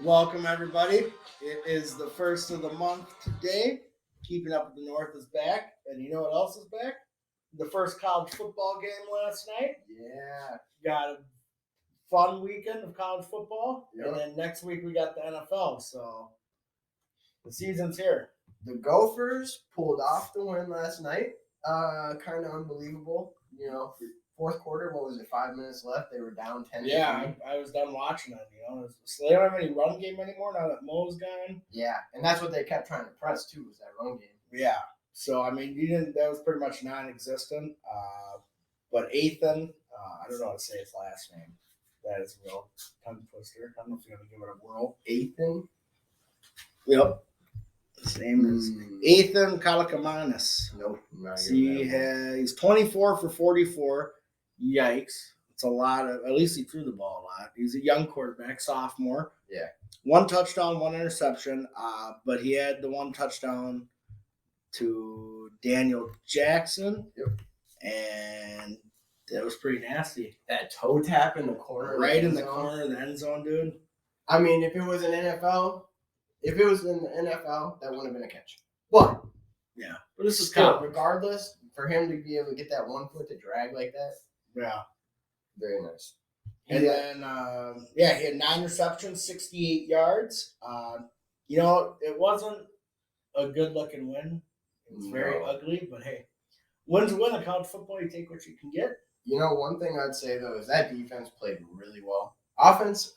Welcome, everybody. It is the first of the month today. Keeping Up with the North is back. And you know what else is back? The first college football game last night. Yeah. Got a fun weekend of college football. Yep. And then next week we got the NFL. So the season's here. The Gophers pulled off the win last night. Kind of unbelievable. Fourth quarter, what was it, 5 minutes left? They were down 10. Yeah, I was done watching it. So they don't have any run game anymore now that Mo's gone. Yeah, and that's what they kept trying to press, too, was that run game. Yeah. So, that was pretty much non-existent. But Ethan, I don't know how to say his last name. That is a real tongue twister. I don't know if you're going to give it a whirl. Ethan? Yep. His name is Ethan Kalakamanis. Nope. He's 24 for 44. Yikes. It's a lot. At least he threw the ball a lot. He's a young quarterback, sophomore. Yeah. 1 touchdown, 1 interception. But he had the 1 touchdown to Daniel Jackson. Yep. And that was pretty nasty. That toe tap in the corner. Right in the corner of the end zone, dude. I mean, if it was in the NFL, that wouldn't have been a catch. But yeah. But this is still, regardless, for him to be able to get that 1 foot to drag like that. Yeah. Very nice. And then, he had 9 receptions, 68 yards. It wasn't a good-looking win. It was very ugly, but hey, wins a win in college football. You take what you can get. One thing I'd say, though, is that defense played really well. Offense,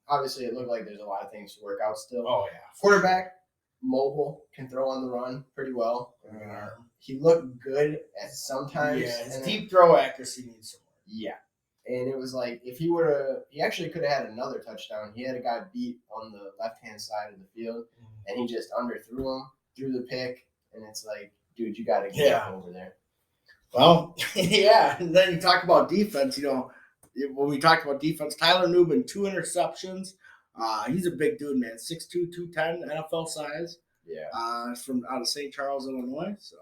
obviously it looked like there's a lot of things to work out still. Oh, yeah. Quarterback, mobile, can throw on the run pretty well. He looked good at sometimes. Yeah, his deep throw accuracy needs some work. Yeah. And it was like, if he actually could have had another touchdown. He had a guy beat on the left-hand side of the field, and he just underthrew him, threw the pick, and it's like, dude, you got to get over there. Well, yeah. And then you talk about defense, when we talked about defense, Tyler Nubin, 2 interceptions. He's a big dude, man. 6'2", 210, NFL size. Yeah. From out of St. Charles, Illinois. So.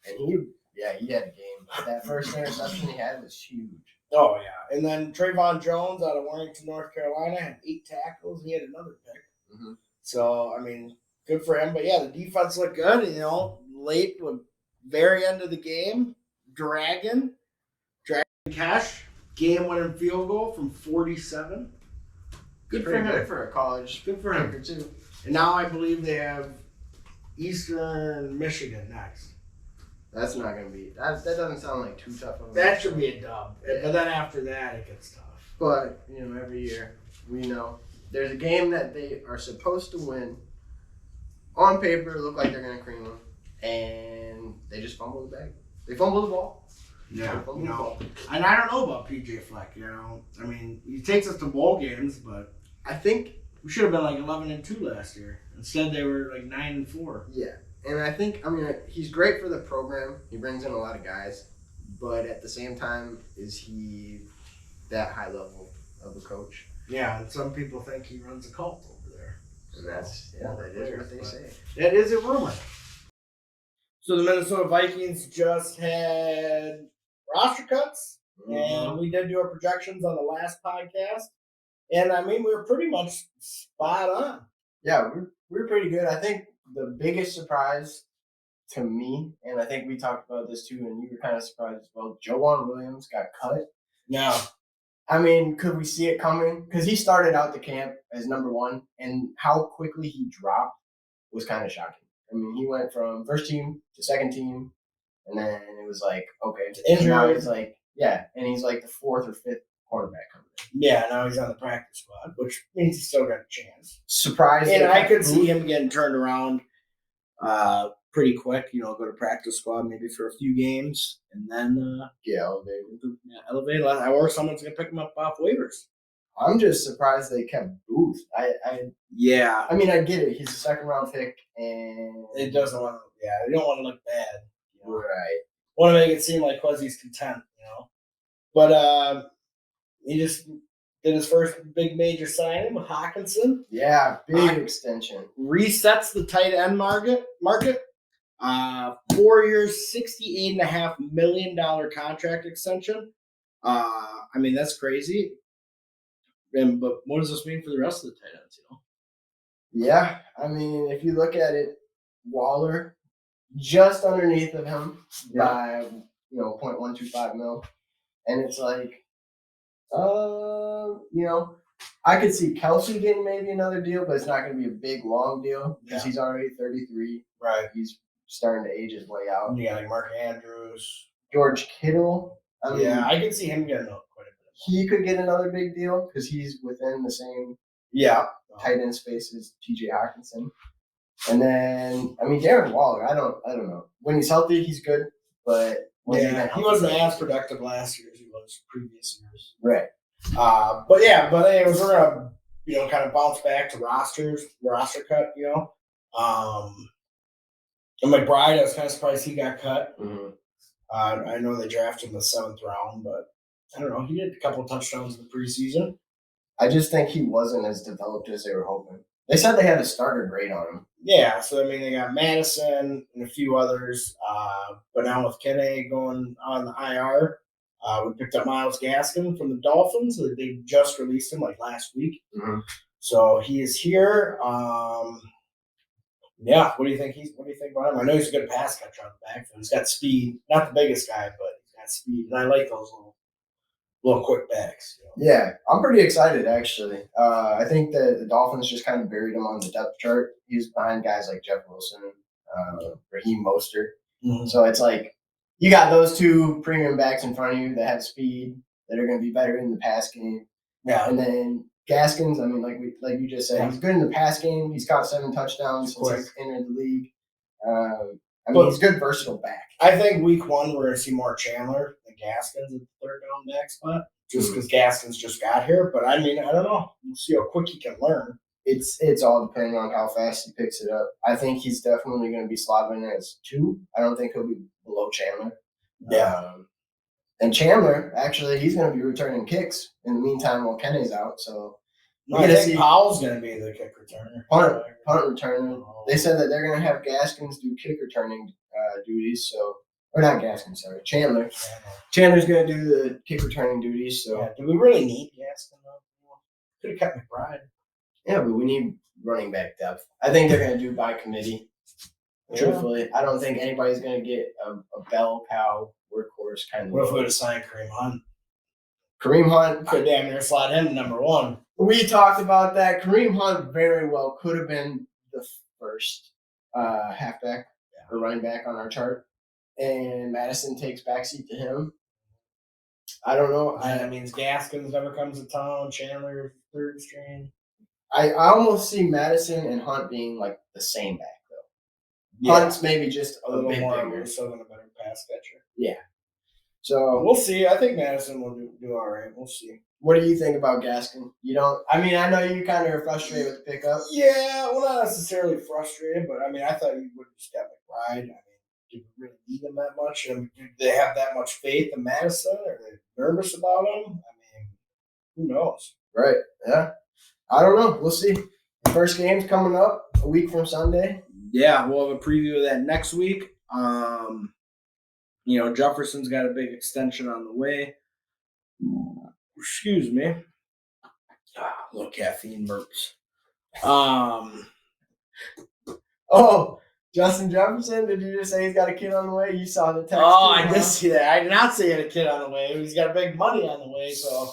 And he had a game. That first interception he had was huge. Oh, yeah. And then Trayvon Jones out of Warrington, North Carolina, had 8 tackles. He had another pick. Mm-hmm. So, good for him. But, yeah, the defense looked good. Late, very end of the game, Dragon Cash, game-winning field goal from 47. Good for him. Good for a college. Good for him, too. And now I believe they have Eastern Michigan next. That's not going to be – that doesn't sound like too tough of a That should be a dub. Yeah. But then after that, it gets tough. But, every year we know there's a game that they are supposed to win. On paper, look like they're going to cream them. And they just fumble the bag. They fumble the ball. Yeah, and I don't know about PJ Fleck. He takes us to bowl games, but I think we should have been like 11-2 last year. Instead, they were like 9-4. Yeah, and I think he's great for the program. He brings in a lot of guys, but at the same time, is he that high level of a coach? Yeah, and some people think he runs a cult over there. And that is what they say. That is a rumor. So the Minnesota Vikings just had roster cuts, and we did do our projections on the last podcast. And, we were pretty much spot on. Yeah, we're pretty good. I think the biggest surprise to me, and I think we talked about this too, and you were kind of surprised as well, Joejuan Williams got cut. No. Could we see it coming? Because he started out the camp as number 1, and how quickly he dropped was kind of shocking. He went from first team to second team, and then it was like, okay. And now he's like, and he's like the 4th or 5th cornerback coming in. Yeah, now he's on the practice squad, which means he's still got a chance. Surprised. And I could see him getting turned around pretty quick, go to practice squad maybe for a few games, and then elevate. Or someone's going to pick him up off waivers. I'm just surprised they kept Booth. I get it. He's a second-round pick, and it doesn't want to. Yeah, they don't want to look bad. Right. Want to make it seem like Quasi's content, But he just did his first big major signing with Hawkinson. Yeah, big extension. Resets the tight end market. 4 years, $68.5 million contract extension. That's crazy. But what does this mean for the rest of the tight ends? Yeah, I mean, if you look at it, Waller just underneath of him by 0.125 mil, and it's like, I could see Kelsey getting maybe another deal, but it's not going to be a big long deal because he's already 33. Right. He's starting to age his way out. Yeah, like Mark Andrews, George Kittle. I mean, I can see him getting quite a bit. He could get another big deal because he's within the same tight end space as T.J. Hawkinson. And then, I mean, Darren Waller. I don't know. When he's healthy, he's good, but he wasn't as productive last year as he was previous years. Right. But anyways, we're gonna kind of bounce back to roster cut. And McBride, I was kind of surprised he got cut. Mm-hmm. I know they drafted him in the 7th round, but I don't know. He had a couple of touchdowns in the preseason. I just think he wasn't as developed as they were hoping. They said they had a starter grade on him. Yeah, so I mean, they got Madison and a few others. But now with Kenny going on the IR, we picked up Myles Gaskin from the Dolphins. They just released him like last week. Mm-hmm. So he is here. What do you think? What do you think about him? I know he's a good pass catcher on the backfield. He's got speed. Not the biggest guy, but he's got speed, and I like those little quick backs. Yeah, I'm pretty excited actually. I think that the Dolphins just kind of buried him on the depth chart. He's behind guys like Jeff Wilson, Raheem Mostert. Mm-hmm. So it's like you got those two premium backs in front of you that have speed, that are going to be better in the pass game. Yeah, and then Gaskins. I mean, like you just said, he's good in the pass game. He's caught 7 touchdowns since he's entered the league. He's a good versatile back. I think week 1 we're going to see more Chandler than Gaskins at the 3rd down back spot, just because Gaskins just got here. But I mean, I don't know. We'll see how quick he can learn. It's all depending on how fast he picks it up. I think he's definitely going to be slobbing as 2. I don't think he'll be below Chandler. Yeah. And Chandler, actually, he's going to be returning kicks in the meantime while Kenny's out. So I think Powell's going to be the kick returner. Punt returner. They said that they're going to have Gaskins do kick returning duties. So, or not Gaskins, sorry, Chandler. Chandler's going to do the kick returning duties. So, do we really need Gaskins? Could have kept McBride. Yeah, but we need running back depth. I think they're going to do by committee. Truthfully, I don't think anybody's going to get a bell cow workhorse kind of. What if we would have signed Kareem Hunt? Kareem Hunt could damn near slot him to number 1. We talked about that. Kareem Hunt very well could have been the first halfback or running back on our chart, and Madison takes backseat to him. I don't know. That means Gaskins never comes to town. Chandler 3rd string. I almost see Madison and Hunt being like the same back though. Yeah. Hunt's maybe just a little more bigger, so than a better pass catcher. Yeah. So we'll see. I think Madison will do all right. We'll see. What do you think about Gaskin? You don't. I mean, I know you kind of are frustrated with the pickup. Yeah, well, not necessarily frustrated, but I mean, I thought you would have just got McBride. I mean, did we really need him that much? And do they have that much faith in Madison? Are they nervous about him? I mean, who knows? Right. Yeah. I don't know. We'll see. The first game's coming up a week from Sunday. Yeah, we'll have a preview of that next week. Jefferson's got a big extension on the way. Excuse me. Little caffeine burps. Oh, Justin Jefferson, did you just say he's got a kid on the way? You saw the text. Oh, I did see that. I did not say he had a kid on the way. He's got big money on the way, so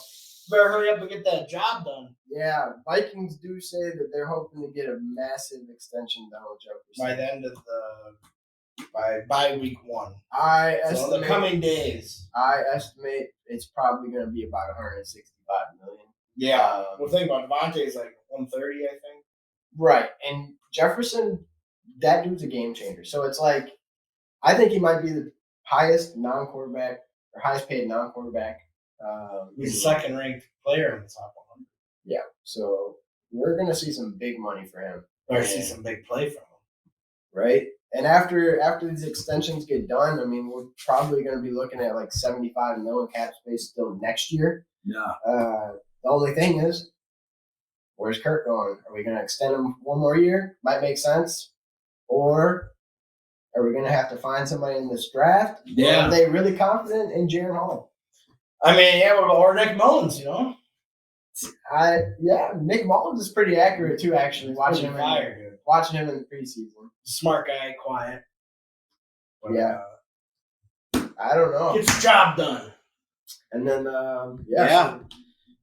better hurry up and get that job done. Yeah, Vikings do say that they're hoping to get a massive extension done with Jefferson. By the end of by week 1. I estimate the coming days. I estimate it's probably going to be about $165 million. Yeah. Think about Devontae's like 130, I think. Right, and Jefferson, that dude's a game changer. So it's like, I think he might be the highest non-quarterback or highest paid non-quarterback. He's the 2nd ranked player in the top 100. Yeah, so we're going to see some big money for him. Or see some big play from him. Right? And after these extensions get done, I mean, we're probably going to be looking at like $75 million cap space still next year. Yeah. The only thing is, where's Kirk going? Are we going to extend him 1 more year? Might make sense. Or are we going to have to find somebody in this draft? Yeah. Or are they really confident in Jaron Hall? I mean, or Nick Mullins, Nick Mullins is pretty accurate too. Actually, watching him dude. watching him in the preseason. Smart guy, quiet. But, Yeah. I don't know. Gets the job done. And then so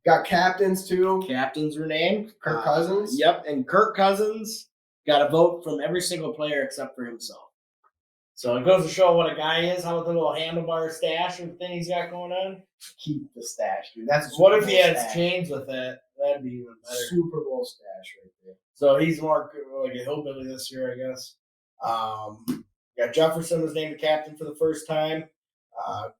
got captains too. Captains were named. Kirk Cousins. Yep, and Kirk Cousins got a vote from every single player except for himself. So it goes to show what a guy is, how with the little handlebar stash and thing he's got going on. Keep the stash, dude. That's what if he has chains with it? That'd be even better. Super Bowl stash right there. So he's more like a hillbilly this year, I guess. Got Jefferson was named captain for the first time.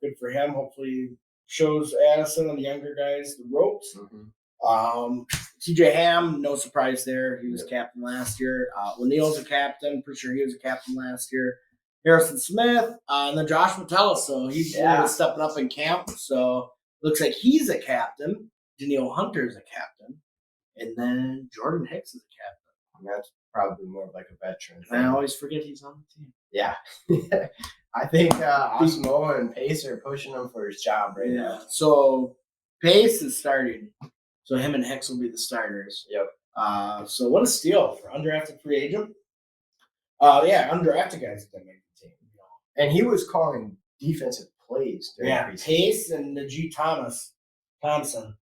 Good for him. Hopefully shows Addison and the younger guys the ropes. Mm-hmm. TJ Ham, no surprise there. He was captain last year. O'Neill's a captain. Pretty sure he was a captain last year. Harrison Smith, and then Josh Metellus. So he's stepping up in camp. So looks like he's a captain. Danielle Hunter is a captain. And then Jordan Hicks is a captain. And that's probably more of like a veteran. And I always forget he's on the team. Yeah. I think Osmo and Pace are pushing him for his job right now. So Pace is starting. So him and Hicks will be the starters. Yep. So what a steal for undrafted free agent. Undrafted guys that make the team. And he was calling defensive plays. Pace and Najee Thompson.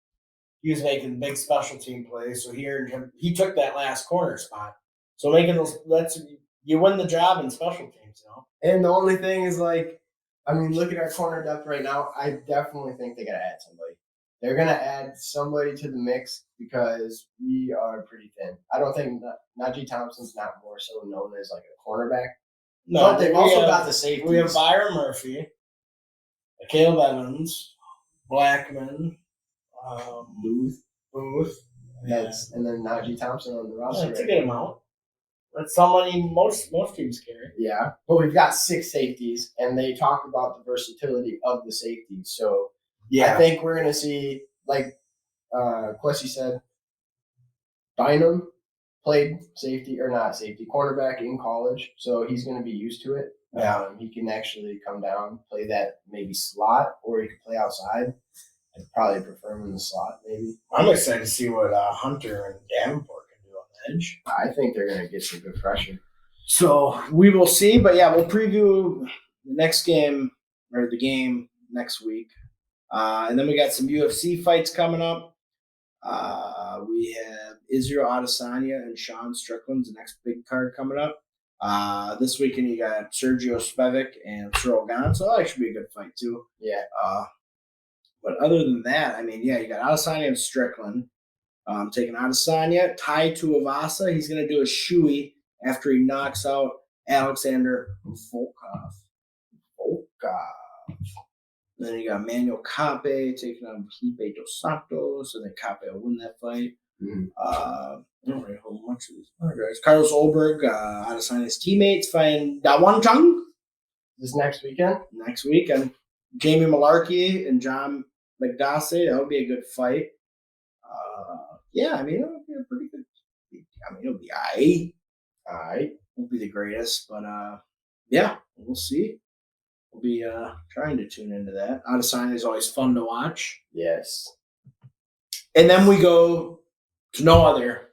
He was making big special team plays. So he took that last corner spot. So making those, you win the job in special teams, And the only thing is, look at our corner depth right now. I definitely think they got to add somebody. They're going to add somebody to the mix because we are pretty thin. I don't think Najee Thompson's not more so known as like a cornerback. No, but they've also got the safeties. We have Byron Murphy, Caleb Evans, Blackman, Booth. And then Najee Thompson on the roster. That's a good amount. That's somebody most teams carry. Yeah, but we've got 6 safeties, and they talked about the versatility of the safeties. So I think we're going to see, like Quessy said, Bynum played cornerback in college, so he's going to be used to it. He can actually come down, play that maybe slot, or he could play outside. I'd probably prefer him in the slot, maybe. I'm excited to see what Hunter and Davenport can do on the edge. I think they're going to get some good pressure. So we will see, but we'll preview the next game or the game next week. And then we got some UFC fights coming up. We have Israel Adesanya and Sean Strickland's next big card coming up. This weekend you got Sergio Spivak and Cyril Gane, so that should be a good fight too. Yeah. But other than that, you got Adesanya and Strickland. Taking Adesanya, Tai Tuivasa. He's going to do a shoey after he knocks out Alexander Volkov. Then you got Manuel Cape taking on Felipe Dos Santos, and then Cape will win that fight. I don't really hold much of these other guys. Carlos Ulberg, Adesanya's teammates, fighting Dawan Chung. This next weekend? Next weekend. Jamie Malarkey and John McDossett. That would be a good fight. It'll be a pretty good. It'll be aight. Won't be the greatest, but we'll see. We'll be trying to tune into that. Adesanya is always fun to watch. Yes. And then we go to no other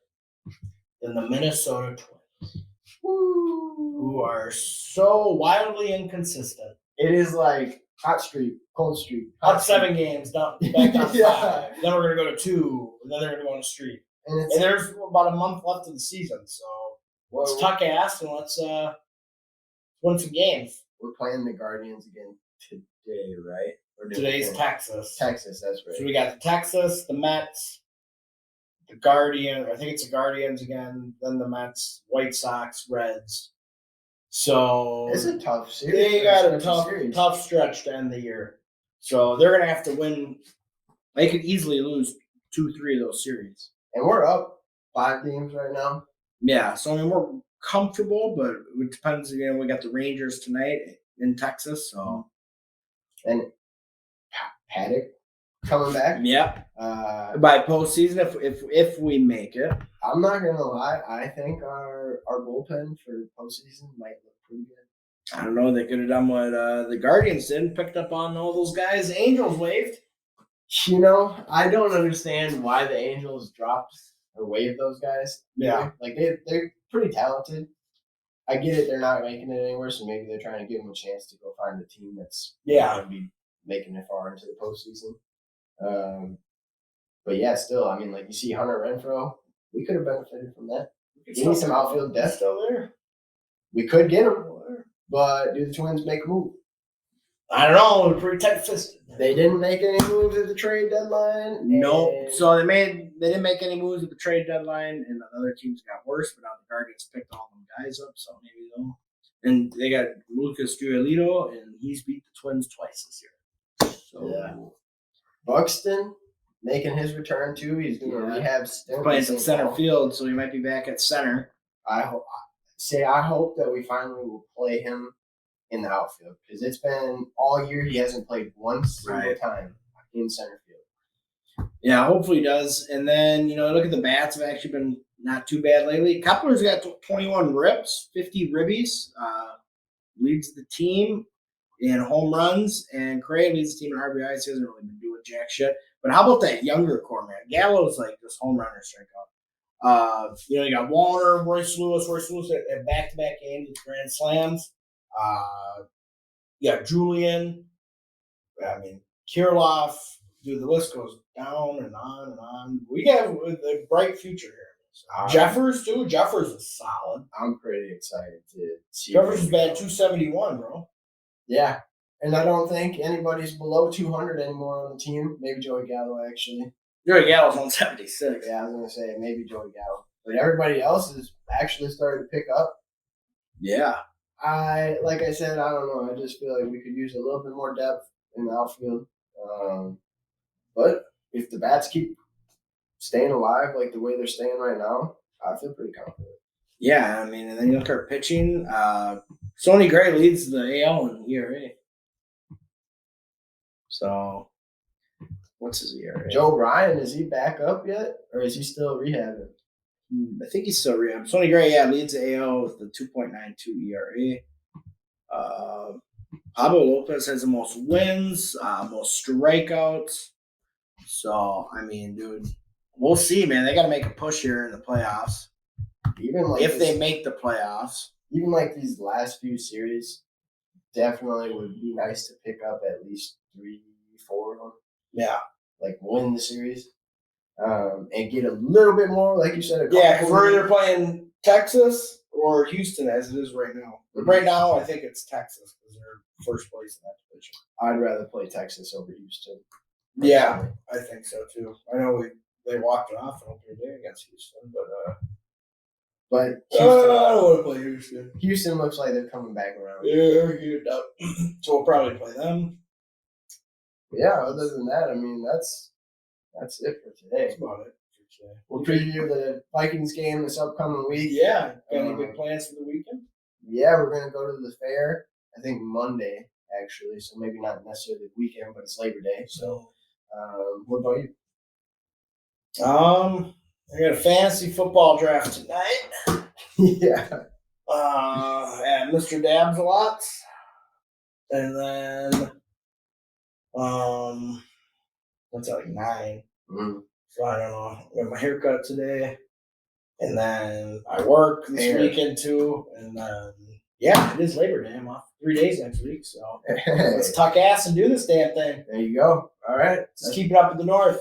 than the Minnesota Twins, who are so wildly inconsistent. It is like hot streak, cold streak. Up 7 games, back down 5. Then we're going to go to 2, and then they're going to go on a streak. And there's about a month left of the season, so let's tuck ass and let's win some games. We're playing the Guardians again today, right? Today's Texas. Texas, that's right. So we got the Texas, the Mets, the Guardians. I think it's the Guardians again, then the Mets, White Sox, Reds. So it's a tough series. They got a tough stretch to end the year. So they're going to have to win. They could easily lose 2-3 of those series. And we're up 5 games right now. Yeah, so we're comfortable, but it depends. We got the Rangers tonight in Texas, so and Paddock coming back. Yep. By postseason, if we make it, I'm not gonna lie. I think our bullpen for postseason might look pretty good. I don't know. They could have done what the Guardians did, picked up on all those guys. The Angels waived. I don't understand why the Angels dropped or waived those guys. Yeah. Like they're pretty talented. I get it; they're not making it anywhere, so maybe they're trying to give them a chance to go find a team that's going to be making it far into the postseason. But yeah, still, I mean, like you see Hunter Renfroe, we could have benefited from that. We need some outfield depth still there. We could get him, but do the Twins make a move? I don't know. They're pretty tight-fisted. They didn't make any moves at the trade deadline. Nope. So they didn't make any moves at the trade deadline, and the other teams got worse. But now the Guardians picked all them guys up, so maybe they'll. And they got Lucas Giolito, and he's beat the Twins twice this year. So yeah. Buxton making his return too. He's doing a rehab stint. Playing some center field, so he might be back at center. I hope that we finally will play him in the outfield because it's been all year he hasn't played one single time in center field. Yeah, hopefully he does. And then, look at the bats have actually been not too bad lately. Kepler's got 21 rips, 50 ribbies, leads the team in home runs, and Correa leads the team in RBIs. He hasn't really been doing jack shit. But how about that younger core, man? Gallo's like this home runner strikeout. You got Warner, Royce Lewis at back-to-back games with grand slams. Julian. I mean, Kirilloff. Dude, the list goes down and on and on. We have a bright future here. Jeffers, too. Jeffers is solid. I'm pretty excited to see. Jeffers is batting 271, bro. Yeah. And I don't think anybody's below 200 anymore on the team. Maybe Joey Gallo, actually. Joey Gallo's 176. Yeah, I was going to say maybe Joey Gallo. But everybody else is actually starting to pick up. Yeah. Like I said, I don't know. I just feel like we could use a little bit more depth in the outfield. But if the bats keep staying alive like the way they're staying right now, I feel pretty confident. Yeah, I mean, and then you look at our pitching. Sonny Gray leads the AL in ERA. So, what's his ERA? Joe Ryan, is he back up yet? Or is he still rehabbing? I think he's still rehabbing. Sonny Gray, leads the AL with the 2.92 ERA. Pablo Lopez has the most wins, most strikeouts. So, I mean, dude, we'll see, man. They got to make a push here in the playoffs. Even like if they make the playoffs. Even like these last few series, definitely would be nice to pick up at least 3-4 of them. Yeah. Like win the series. And get a little bit more, like you said. Because we're either playing Texas or Houston as it is right now. But right now, I think it's Texas because they're first place in that division. I'd rather play Texas over Houston. Yeah, I think so too. I know they walked it off on opening day against Houston, but Houston, I don't want to play Houston. Houston looks like they're coming back around. Yeah, so we'll probably play them. Yeah, other than that, I mean, that's it for today. That's about it for today. We'll preview the Vikings game this upcoming week. Yeah. Got any big plans for the weekend? Yeah, we're going to go to the fair, I think Monday, actually. So maybe not necessarily the weekend, but it's Labor Day. So what about you? I got a fantasy football draft tonight. Yeah. At Mr. Dabs a lot. And then that's at like 9. So I don't know. I got my haircut today. And then I work this weekend too. And then it is Labor Day. I'm off 3 days next week. So let's tuck ass and do this damn thing. There you go. All right. Let's keep it up in the north.